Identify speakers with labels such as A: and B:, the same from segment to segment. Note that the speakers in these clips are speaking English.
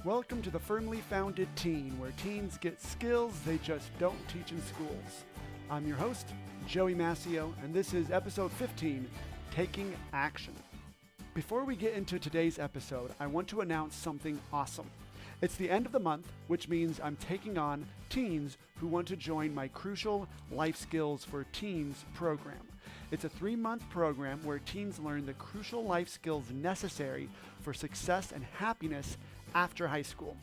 A: Welcome to the Firmly Founded Teen, where teens get skills they just don't teach in schools. I'm your host, Joey Mascio, and this is episode 15, Taking Action. Before we get into today's episode, I want to announce something awesome. It's the end of the month, which means I'm taking on teens who want to join my Crucial Life Skills for Teens program. It's a 3-month program where teens learn the crucial life skills necessary for success and happiness after high school.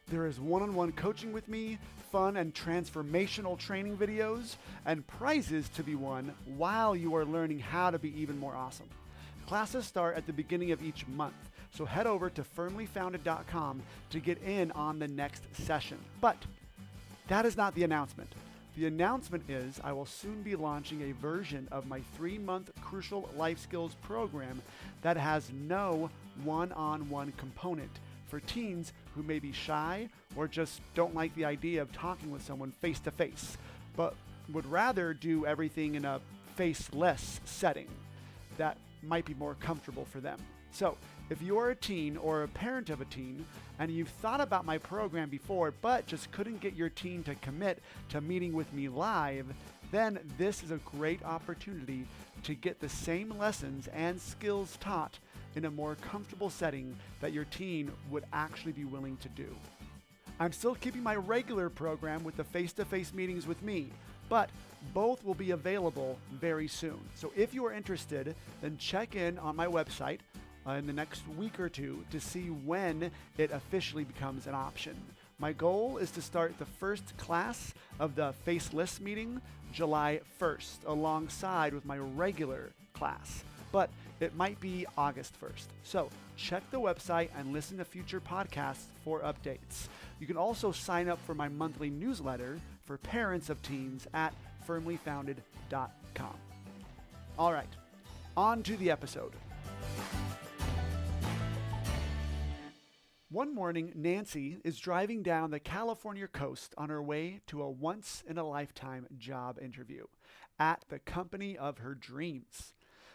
A: There is one-on-one coaching with me, fun and transformational training videos, and prizes to be won while you are learning how to be even more awesome. Classes start at the beginning of each month, so head over to firmlyfounded.com to get in on the next session. But that is not the announcement. The announcement is I will soon be launching a version of my 3-month Crucial Life Skills program that has no one-on-one component for teens who may be shy or just don't like the idea of talking with someone face-to-face, but would rather do everything in a faceless setting that might be more comfortable for them. So, if you're a teen or a parent of a teen and you've thought about my program before but just couldn't get your teen to commit to meeting with me live, then this is a great opportunity to get the same lessons and skills taught in a more comfortable setting that your teen would actually be willing to do. I'm still keeping my regular program with the face-to-face meetings with me, but both will be available very soon. So if you are interested, then check in on my website in the next week or two to see when it officially becomes an option. My goal is to start the first class of the Faceless meeting July 1st alongside with my regular class, but it might be August 1st. So check the website and listen to future podcasts for updates. You can also sign up for my monthly newsletter for parents of teens at firmlyfounded.com. All right, on to the episode. One morning, Nancy is driving down the California coast on her way to a once-in-a-lifetime job interview at the company of her dreams.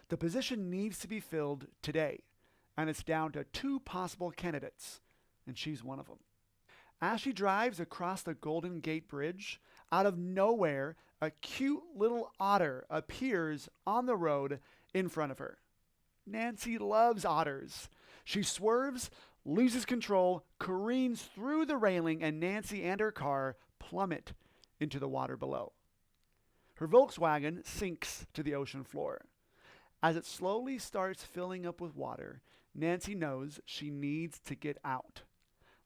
A: The position needs to be filled today, and it's down to 2 possible candidates, and she's one of them. As she drives across the Golden Gate Bridge, out of nowhere, a cute little otter appears on the road in front of her. Nancy loves otters. She swerves, loses control, careens through the railing, and Nancy and her car plummet into the water below. Her Volkswagen sinks to the ocean floor. As it slowly starts filling up with water, Nancy knows she needs to get out.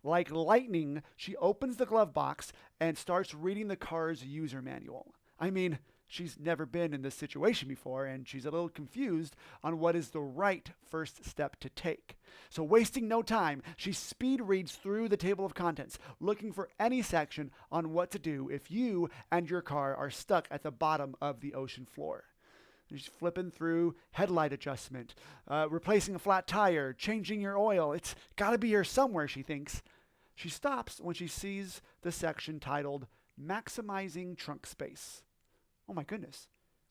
A: Like lightning, she opens the glove box and starts reading the car's user manual. I mean, she's never been in this situation before, and she's a little confused on what is the right first step to take. So wasting no time, she speed reads through the table of contents, looking for any section on what to do if you and your car are stuck at the bottom of the ocean floor. She's flipping through headlight adjustment, replacing a flat tire, changing your oil. It's got to be here somewhere, she thinks. She stops when she sees the section titled Maximizing Trunk Space. Oh my goodness.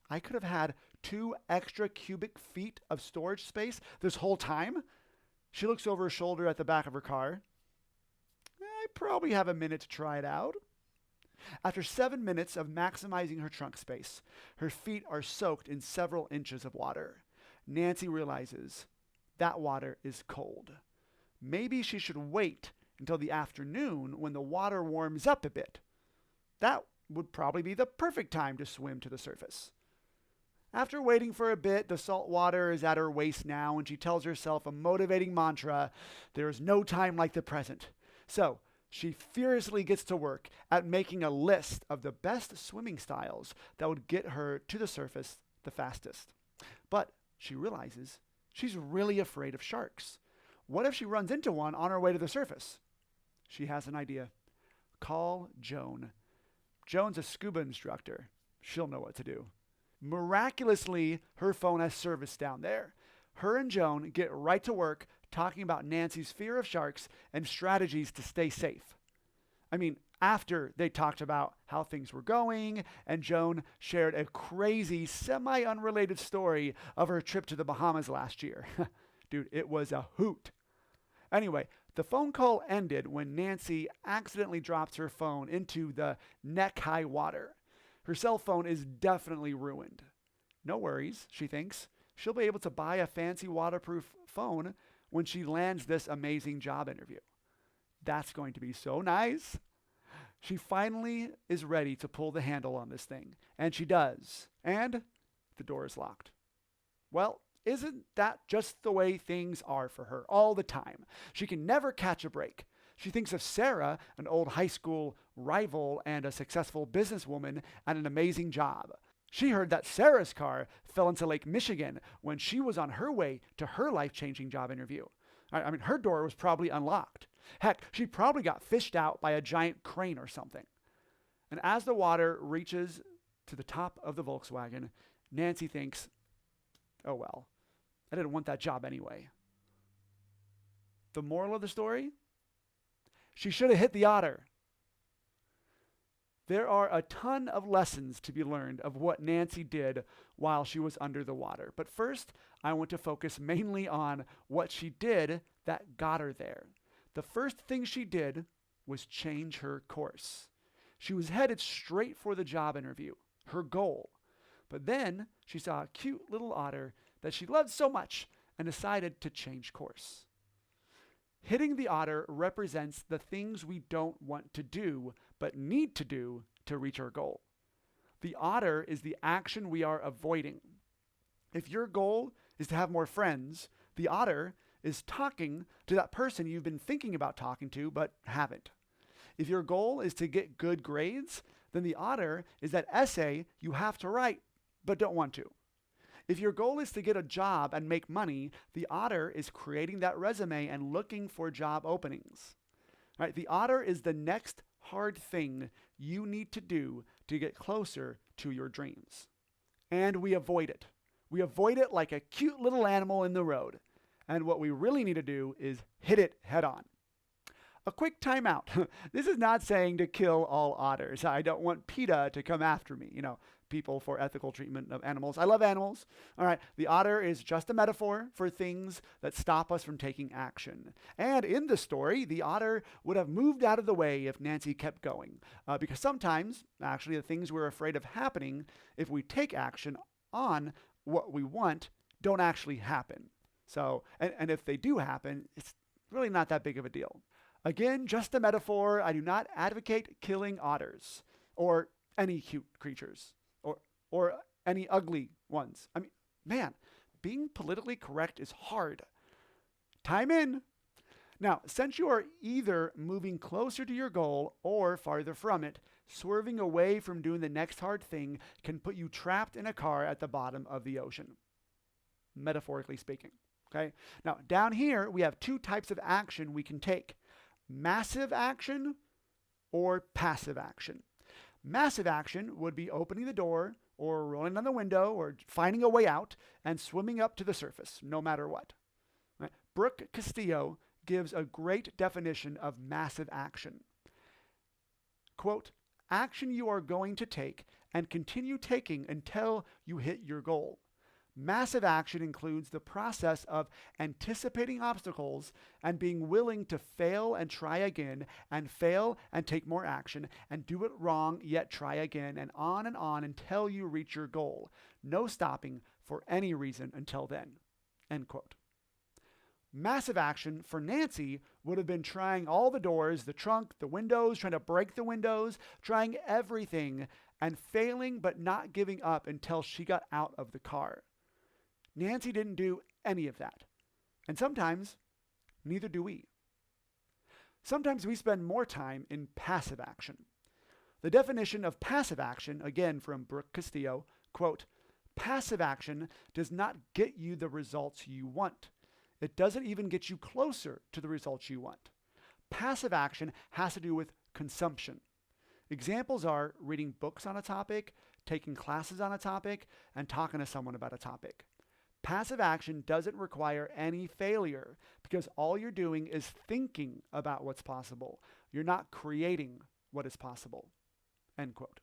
A: I could have had 2 extra cubic feet of storage space this whole time. She looks over her shoulder at the back of her car. I probably have a minute to try it out. After 7 minutes of maximizing her trunk space, her feet are soaked in several inches of water. Nancy realizes that water is cold. Maybe she should wait until the afternoon when the water warms up a bit. That would probably be the perfect time to swim to the surface. After waiting for a bit, the salt water is at her waist now, and she tells herself a motivating mantra, there is no time like the present. So, she furiously gets to work at making a list of the best swimming styles that would get her to the surface the fastest. But she realizes she's really afraid of sharks. What if she runs into one on her way to the surface? She has an idea. Call Joan. Joan's a scuba instructor. She'll know what to do. Miraculously, her phone has service down there. Her and Joan get right to work talking about Nancy's fear of sharks and strategies to stay safe. I mean, after they talked about how things were going, and Joan shared a crazy, semi-unrelated story of her trip to the Bahamas last year. Dude, it was a hoot. Anyway, the phone call ended when Nancy accidentally drops her phone into the neck high water. Her cell phone is definitely ruined. No worries, she thinks. She'll be able to buy a fancy waterproof phone when she lands this amazing job interview. That's going to be so nice. She finally is ready to pull the handle on this thing, and she does. And the door is locked. Well, isn't that just the way things are for her all the time? She can never catch a break. She thinks of Sarah, an old high school rival and a successful businesswoman and an amazing job. She heard that Sarah's car fell into Lake Michigan when she was on her way to her life-changing job interview. I mean, her door was probably unlocked. Heck, she probably got fished out by a giant crane or something. And as the water reaches to the top of the Volkswagen, Nancy thinks, oh well, I didn't want that job anyway. The moral of the story? She should have hit the otter. There are a ton of lessons to be learned of what Nancy did while she was under the water. But first, I want to focus mainly on what she did that got her there. The first thing she did was change her course. She was headed straight for the job interview, her goal. But then she saw a cute little otter that she loved so much and decided to change course. Hitting the otter represents the things we don't want to do, but need to do to reach our goal. The otter is the action we are avoiding. If your goal is to have more friends, the otter is talking to that person you've been thinking about talking to but haven't. If your goal is to get good grades, then the otter is that essay you have to write but don't want to. If your goal is to get a job and make money, the otter is creating that resume and looking for job openings. Right? The otter is the next hard thing you need to do to get closer to your dreams. And we avoid it. We avoid it like a cute little animal in the road. And what we really need to do is hit it head on. A quick timeout. This is not saying to kill all otters. I don't want PETA to come after me. People for ethical treatment of animals. I love animals. All right, the otter is just a metaphor for things that stop us from taking action. And in the story, the otter would have moved out of the way if Nancy kept going. Because sometimes, actually, the things we're afraid of happening, if we take action on what we want, don't actually happen. So, and if they do happen, it's really not that big of a deal. Again, just a metaphor. I do not advocate killing otters or any cute creatures. Or any ugly ones. I mean, man, being politically correct is hard. Time in. Now, since you are either moving closer to your goal or farther from it, swerving away from doing the next hard thing can put you trapped in a car at the bottom of the ocean, metaphorically speaking. Okay? Now, down here, we have two types of action we can take: massive action or passive action. Massive action would be opening the door or rolling down the window or finding a way out and swimming up to the surface, no matter what. Right? Brooke Castillo gives a great definition of massive action. Quote, action you are going to take and continue taking until you hit your goal. Massive action includes the process of anticipating obstacles and being willing to fail and try again and fail and take more action and do it wrong yet try again and on until you reach your goal. No stopping for any reason until then. End quote. Massive action for Nancy would have been trying all the doors, the trunk, the windows, trying to break the windows, trying everything and failing but not giving up until she got out of the car. Nancy didn't do any of that. And sometimes, neither do we. Sometimes we spend more time in passive action. The definition of passive action, again from Brooke Castillo, quote, passive action does not get you the results you want. It doesn't even get you closer to the results you want. Passive action has to do with consumption. Examples are reading books on a topic, taking classes on a topic, and talking to someone about a topic. Passive action doesn't require any failure because all you're doing is thinking about what's possible. You're not creating what is possible. End quote.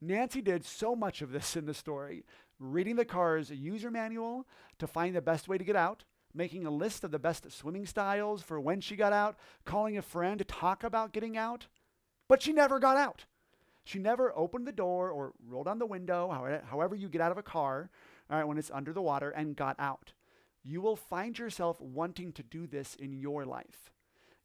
A: Nancy did so much of this in the story, reading the car's user manual to find the best way to get out, making a list of the best swimming styles for when she got out, calling a friend to talk about getting out. But she never got out. She never opened the door or rolled down the window, however you get out of a car, all right, when it's under the water, and got out. You will find yourself wanting to do this in your life.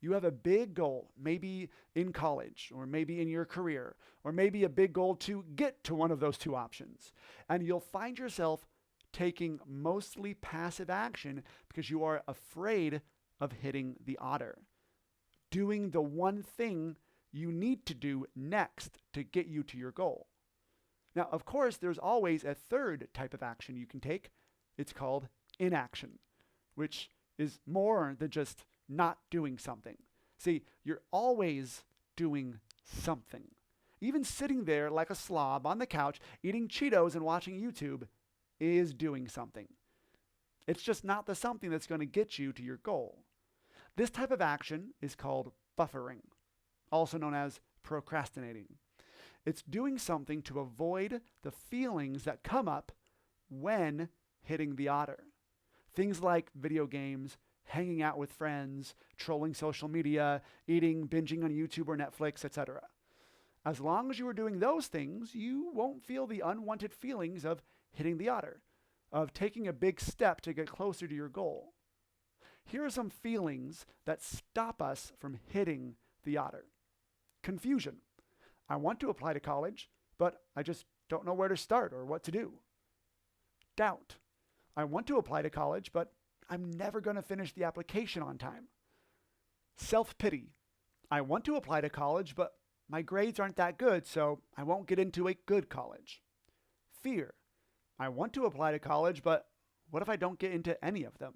A: You have a big goal, maybe in college, or maybe in your career, or maybe a big goal to get to one of those two options. And you'll find yourself taking mostly passive action because you are afraid of hitting the otter, doing the one thing you need to do next to get you to your goal. Now, of course, there's always a third type of action you can take. It's called inaction, which is more than just not doing something. See, you're always doing something. Even sitting there like a slob on the couch, eating Cheetos and watching YouTube is doing something. It's just not the something that's going to get you to your goal. This type of action is called buffering, also known as procrastinating. It's doing something to avoid the feelings that come up when hitting the otter. Things like video games, hanging out with friends, trolling social media, eating, binging on YouTube or Netflix, etc. As long as you are doing those things, you won't feel the unwanted feelings of hitting the otter, of taking a big step to get closer to your goal. Here are some feelings that stop us from hitting the otter. Confusion. I want to apply to college, but I just don't know where to start or what to do. Doubt. I want to apply to college, but I'm never going to finish the application on time. Self-pity. I want to apply to college, but my grades aren't that good, so I won't get into a good college. Fear. I want to apply to college, but what if I don't get into any of them?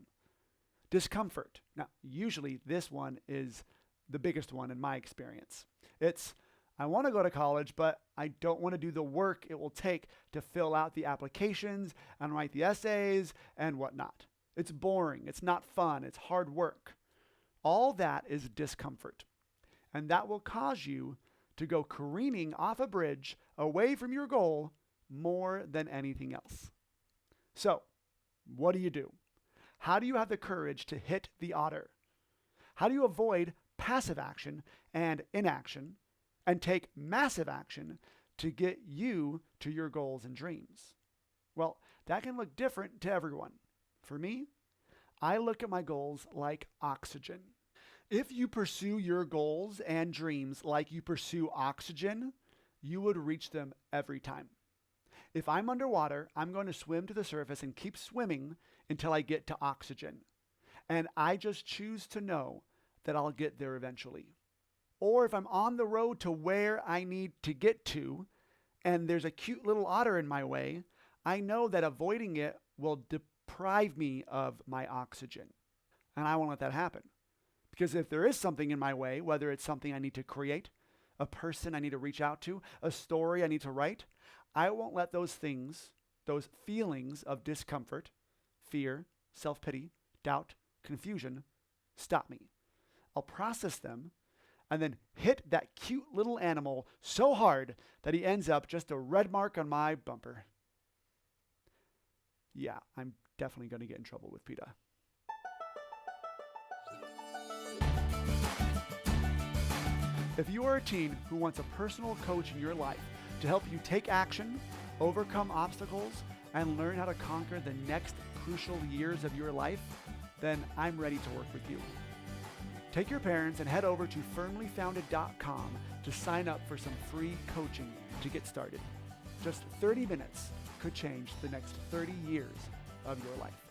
A: Discomfort. Now, usually this one is the biggest one in my experience. It's, I want to go to college, but I don't want to do the work it will take to fill out the applications and write the essays and whatnot. It's boring. It's not fun. It's hard work. All that is discomfort. And that will cause you to go careening off a bridge away from your goal more than anything else. So, what do? How do you have the courage to hit the otter? How do you avoid passive action and inaction and take massive action to get you to your goals and dreams? Well, that can look different to everyone. For me, I look at my goals like oxygen. If you pursue your goals and dreams like you pursue oxygen, you would reach them every time. If I'm underwater, I'm going to swim to the surface and keep swimming until I get to oxygen. And I just choose to know that I'll get there eventually. Or if I'm on the road to where I need to get to, and there's a cute little otter in my way, I know that avoiding it will deprive me of my oxygen. And I won't let that happen. Because if there is something in my way, whether it's something I need to create, a person I need to reach out to, a story I need to write, I won't let those things, those feelings of discomfort, fear, self-pity, doubt, confusion, stop me. I'll process them and then hit that cute little animal so hard that he ends up just a red mark on my bumper. Yeah, I'm definitely going to get in trouble with PETA. If you are a teen who wants a personal coach in your life to help you take action, overcome obstacles, and learn how to conquer the next crucial years of your life, then I'm ready to work with you. Take your parents and head over to firmlyfounded.com to sign up for some free coaching to get started. Just 30 minutes could change the next 30 years of your life.